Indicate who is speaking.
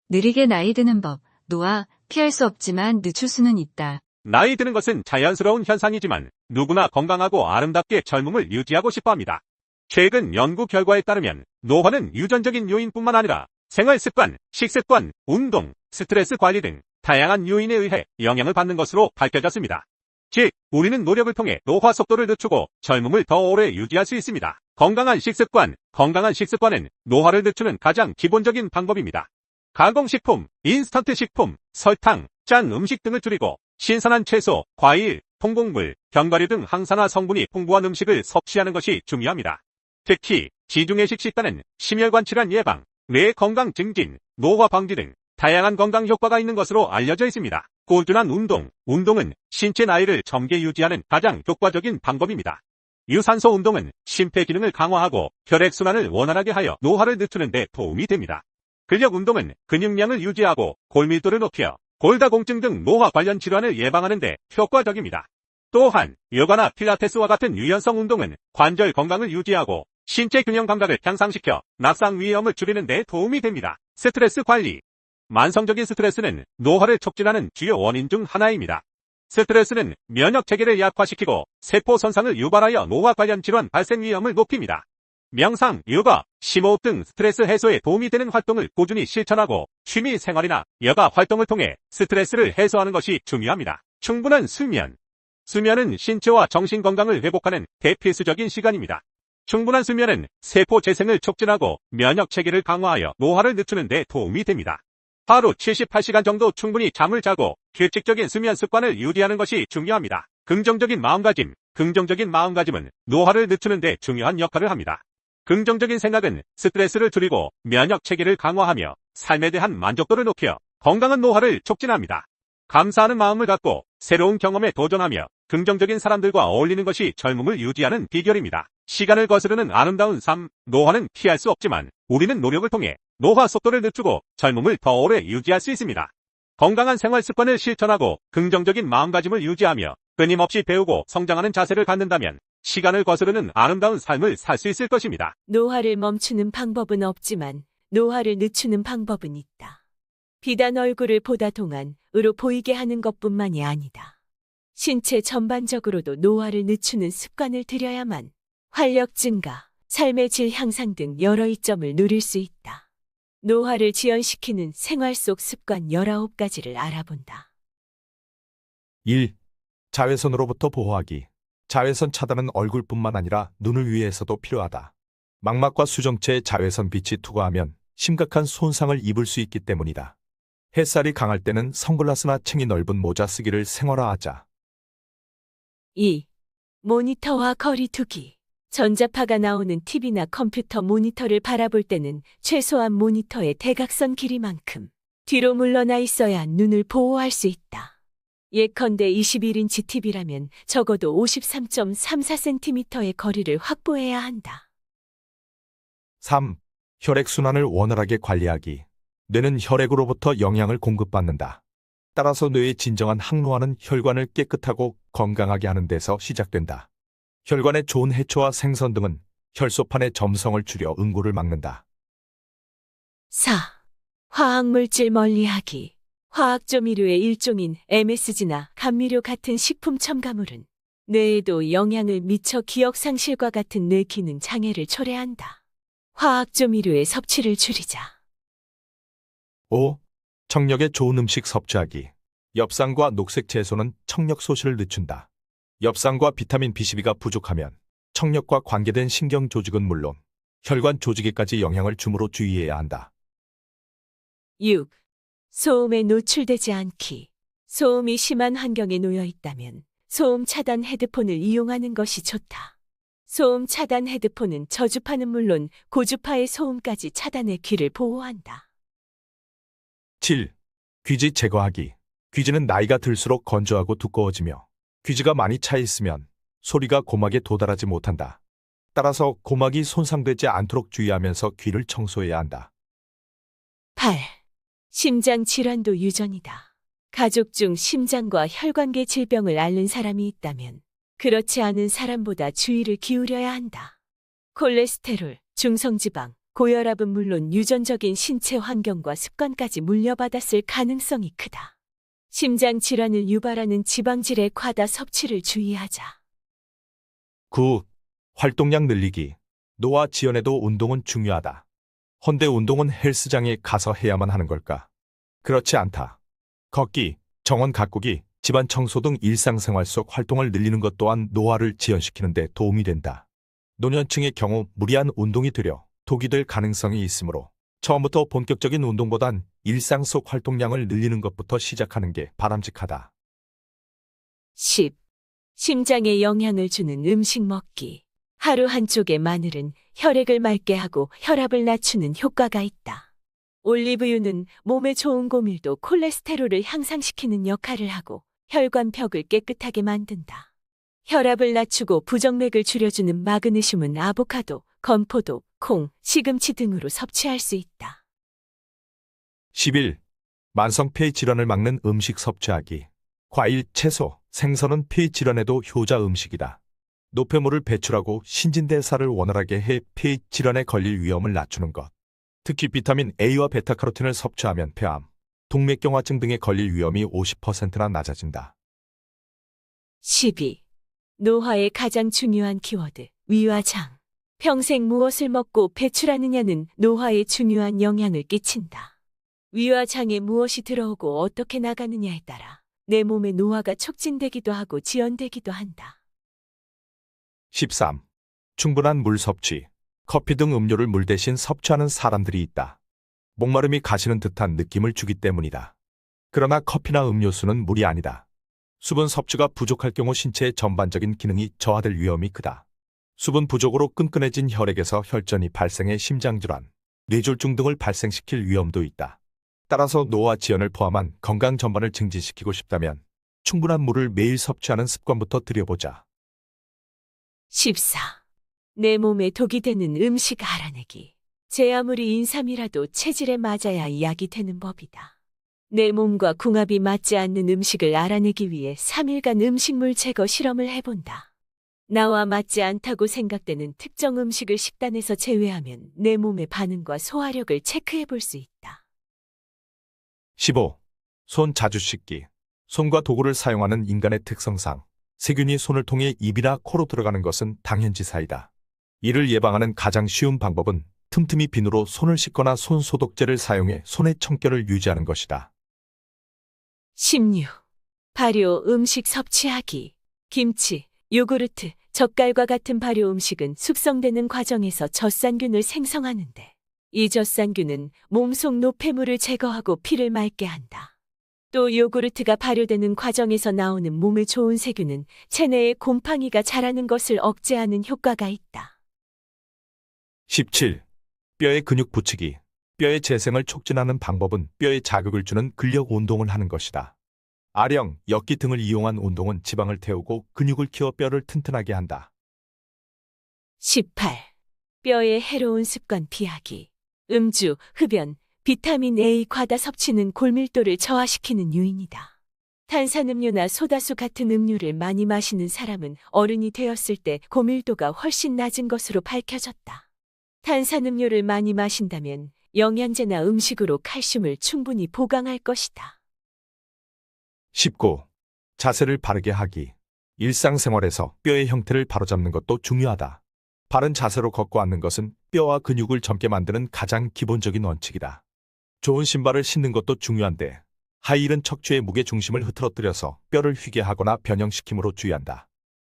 Speaker 1: 느리게 나이 드는 법, 노화, 피할 수 없지만 늦출 수는 있다.
Speaker 2: 나이 드는 것은 자연스러운 현상이지만 누구나 건강하고 아름답게 젊음을 유지하고 싶어 합니다. 최근 연구 결과에 따르면 노화는 유전적인 요인뿐만 아니라 생활 습관, 식습관, 운동, 스트레스 관리 등 다양한 요인에 의해 영향을 받는 것으로 밝혀졌습니다. 즉, 우리는 노력을 통해 노화 속도를 늦추고 젊음을 더 오래 유지할 수 있습니다. 건강한 식습관은 노화를 늦추는 가장 기본적인 방법입니다. 가공식품, 인스턴트 식품, 설탕, 짠 음식 등을 줄이고 신선한 채소, 과일, 통곡물, 견과류 등 항산화 성분이 풍부한 음식을 섭취하는 것이 중요합니다. 특히 지중해식 식단은 심혈관 질환 예방, 뇌 건강 증진, 노화 방지 등 다양한 건강 효과가 있는 것으로 알려져 있습니다. 꾸준한 운동은 신체 나이를 젊게 유지하는 가장 효과적인 방법입니다. 유산소 운동은 심폐 기능을 강화하고 혈액순환을 원활하게 하여 노화를 늦추는 데 도움이 됩니다. 근력 운동은 근육량을 유지하고 골밀도를 높여 골다공증 등 노화 관련 질환을 예방하는 데 효과적입니다. 또한 요가나 필라테스와 같은 유연성 운동은 관절 건강을 유지하고 신체 균형 감각을 향상시켜 낙상 위험을 줄이는 데 도움이 됩니다. 스트레스 관리. 만성적인 스트레스는 노화를 촉진하는 주요 원인 중 하나입니다. 스트레스는 면역 체계를 약화시키고 세포 손상을 유발하여 노화 관련 질환 발생 위험을 높입니다. 명상, 요가, 심호흡 등 스트레스 해소에 도움이 되는 활동을 꾸준히 실천하고 취미 생활이나 여가 활동을 통해 스트레스를 해소하는 것이 중요합니다. 충분한 수면. 수면은 신체와 정신 건강을 회복하는 대필수적인 시간입니다. 충분한 수면은 세포 재생을 촉진하고 면역 체계를 강화하여 노화를 늦추는 데 도움이 됩니다. 하루 78시간 정도 충분히 잠을 자고 규칙적인 수면 습관을 유지하는 것이 중요합니다. 긍정적인 마음가짐은 노화를 늦추는 데 중요한 역할을 합니다. 긍정적인 생각은 스트레스를 줄이고 면역 체계를 강화하며 삶에 대한 만족도를 높여 건강한 노화를 촉진합니다. 감사하는 마음을 갖고 새로운 경험에 도전하며 긍정적인 사람들과 어울리는 것이 젊음을 유지하는 비결입니다. 시간을 거스르는 아름다운 삶, 노화는 피할 수 없지만 우리는 노력을 통해 노화 속도를 늦추고 젊음을 더 오래 유지할 수 있습니다. 건강한 생활 습관을 실천하고 긍정적인 마음가짐을 유지하며 끊임없이 배우고 성장하는 자세를 갖는다면 시간을 거스르는 아름다운 삶을 살 수 있을 것입니다.
Speaker 3: 노화를 멈추는 방법은 없지만 노화를 늦추는 방법은 있다. 비단 얼굴을 보다 동안으로 보이게 하는 것뿐만이 아니다. 신체 전반적으로도 노화를 늦추는 습관을 들여야만 활력 증가, 삶의 질 향상 등 여러 이점을 누릴 수 있다. 노화를 지연시키는 생활 속 습관 19가지를 알아본다.
Speaker 4: 1. 자외선으로부터 보호하기. 자외선 차단은 얼굴뿐만 아니라 눈을 위해서도 필요하다. 망막과 수정체에 자외선 빛이 투과하면 심각한 손상을 입을 수 있기 때문이다. 햇살이 강할 때는 선글라스나 챙이 넓은 모자 쓰기를 생활화하자.
Speaker 3: 2. 모니터와 거리 두기. 전자파가 나오는 TV나 컴퓨터 모니터를 바라볼 때는 최소한 모니터의 대각선 길이만큼 뒤로 물러나 있어야 눈을 보호할 수 있다. 예컨대 21인치 TV라면 적어도 53.34cm의 거리를 확보해야 한다.
Speaker 4: 3. 혈액순환을 원활하게 관리하기. 뇌는 혈액으로부터 영양을 공급받는다. 따라서 뇌의 진정한 항노화는 혈관을 깨끗하고 건강하게 하는 데서 시작된다. 혈관에 좋은 해초와 생선 등은 혈소판의 점성을 줄여 응고를 막는다.
Speaker 3: 4. 화학물질 멀리하기. 화학조미료의 일종인 MSG나 감미료 같은 식품 첨가물은 뇌에도 영향을 미쳐 기억상실과 같은 뇌 기능 장애를 초래한다. 화학조미료의 섭취를 줄이자.
Speaker 4: 5. 청력에 좋은 음식 섭취하기. 엽산과 녹색 채소는 청력 소실을 늦춘다. 엽산과 비타민 B12가 부족하면 청력과 관계된 신경 조직은 물론 혈관 조직에까지 영향을 주므로 주의해야 한다.
Speaker 3: 6. 소음에 노출되지 않기. 소음이 심한 환경에 놓여 있다면 소음 차단 헤드폰을 이용하는 것이 좋다. 소음 차단 헤드폰은 저주파는 물론 고주파의 소음까지 차단해 귀를 보호한다.
Speaker 4: 7. 귀지 제거하기. 귀지는 나이가 들수록 건조하고 두꺼워지며 귀지가 많이 차 있으면 소리가 고막에 도달하지 못한다. 따라서 고막이 손상되지 않도록 주의하면서 귀를 청소해야 한다.
Speaker 3: 8. 심장 질환도 유전이다. 가족 중 심장과 혈관계 질병을 앓는 사람이 있다면 그렇지 않은 사람보다 주의를 기울여야 한다. 콜레스테롤, 중성지방, 고혈압은 물론 유전적인 신체 환경과 습관까지 물려받았을 가능성이 크다. 심장 질환을 유발하는 지방질의 과다 섭취를 주의하자.
Speaker 4: 9. 활동량 늘리기. 노화 지연에도 운동은 중요하다. 헌데 운동은 헬스장에 가서 해야만 하는 걸까? 그렇지 않다. 걷기, 정원 가꾸기, 집안 청소 등 일상생활 속 활동을 늘리는 것 또한 노화를 지연시키는 데 도움이 된다. 노년층의 경우 무리한 운동이 들여 독이 될 가능성이 있으므로 처음부터 본격적인 운동보단 일상 속 활동량을 늘리는 것부터 시작하는 게 바람직하다.
Speaker 3: 10. 심장에 영향을 주는 음식 먹기. 하루 한쪽의 마늘은 혈액을 맑게 하고 혈압을 낮추는 효과가 있다. 올리브유는 몸에 좋은 고밀도 콜레스테롤을 향상시키는 역할을 하고 혈관벽을 깨끗하게 만든다. 혈압을 낮추고 부정맥을 줄여주는 마그네슘은 아보카도, 건포도, 콩, 시금치 등으로 섭취할 수 있다.
Speaker 4: 11. 만성 폐 질환을 막는 음식 섭취하기. 과일, 채소, 생선은 폐 질환에도 효자 음식이다. 노폐물을 배출하고 신진대사를 원활하게 해 폐 질환에 걸릴 위험을 낮추는 것. 특히 비타민 A와 베타카로틴을 섭취하면 폐암, 동맥경화증 등에 걸릴 위험이 50%나 낮아진다.
Speaker 3: 12. 노화의 가장 중요한 키워드, 위와 장. 평생 무엇을 먹고 배출하느냐는 노화에 중요한 영향을 끼친다. 위와 장에 무엇이 들어오고 어떻게 나가느냐에 따라 내 몸의 노화가 촉진되기도 하고 지연되기도 한다.
Speaker 4: 13. 충분한 물 섭취. 커피 등 음료를 물 대신 섭취하는 사람들이 있다. 목마름이 가시는 듯한 느낌을 주기 때문이다. 그러나 커피나 음료수는 물이 아니다. 수분 섭취가 부족할 경우 신체의 전반적인 기능이 저하될 위험이 크다. 수분 부족으로 끈끈해진 혈액에서 혈전이 발생해 심장질환, 뇌졸중 등을 발생시킬 위험도 있다. 따라서 노화 지연을 포함한 건강 전반을 증진시키고 싶다면 충분한 물을 매일 섭취하는 습관부터 들여보자.
Speaker 3: 14. 내 몸에 독이 되는 음식 알아내기. 제 아무리 인삼이라도 체질에 맞아야 약이 되는 법이다. 내 몸과 궁합이 맞지 않는 음식을 알아내기 위해 3일간 음식물 제거 실험을 해본다. 나와 맞지 않다고 생각되는 특정 음식을 식단에서 제외하면 내 몸의 반응과 소화력을 체크해 볼 수 있다.
Speaker 4: 15. 손 자주 씻기. 손과 도구를 사용하는 인간의 특성상 세균이 손을 통해 입이나 코로 들어가는 것은 당연지사이다. 이를 예방하는 가장 쉬운 방법은 틈틈이 비누로 손을 씻거나 손 소독제를 사용해 손의 청결을 유지하는 것이다.
Speaker 3: 16. 발효 음식 섭취하기. 김치, 요구르트, 젓갈과 같은 발효 음식은 숙성되는 과정에서 젖산균을 생성하는데 이 젖산균은 몸속 노폐물을 제거하고 피를 맑게 한다. 또 요구르트가 발효되는 과정에서 나오는 몸에 좋은 세균은 체내에 곰팡이가 자라는 것을 억제하는 효과가 있다.
Speaker 4: 17. 뼈에 근육 붙이기. 뼈의 재생을 촉진하는 방법은 뼈에 자극을 주는 근력 운동을 하는 것이다. 아령, 엿기 등을 이용한 운동은 지방을 태우고 근육을 키워 뼈를 튼튼하게 한다.
Speaker 3: 18. 뼈의 해로운 습관 피하기. 음주, 흡연, 비타민 A 과다 섭취는 골밀도를 저하시키는 요인이다. 탄산음료나 소다수 같은 음료를 많이 마시는 사람은 어른이 되었을 때 고밀도가 훨씬 낮은 것으로 밝혀졌다. 탄산음료를 많이 마신다면 영양제나 음식으로 칼슘을 충분히 보강할 것이다.
Speaker 4: 19. 자세를 바르게 하기. 일상생활에서 뼈의 형태를 바로잡는 것도 중요하다. 바른 자세로 걷고 앉는 것은 뼈와 근육을 젊게 만드는 가장 기본적인 원칙이다. 좋은 신발을 신는 것도 중요한데 하이힐은 척추의 무게 중심을 흐트러뜨려서 뼈를 휘게 하거나 변형시킴으로 주의한다.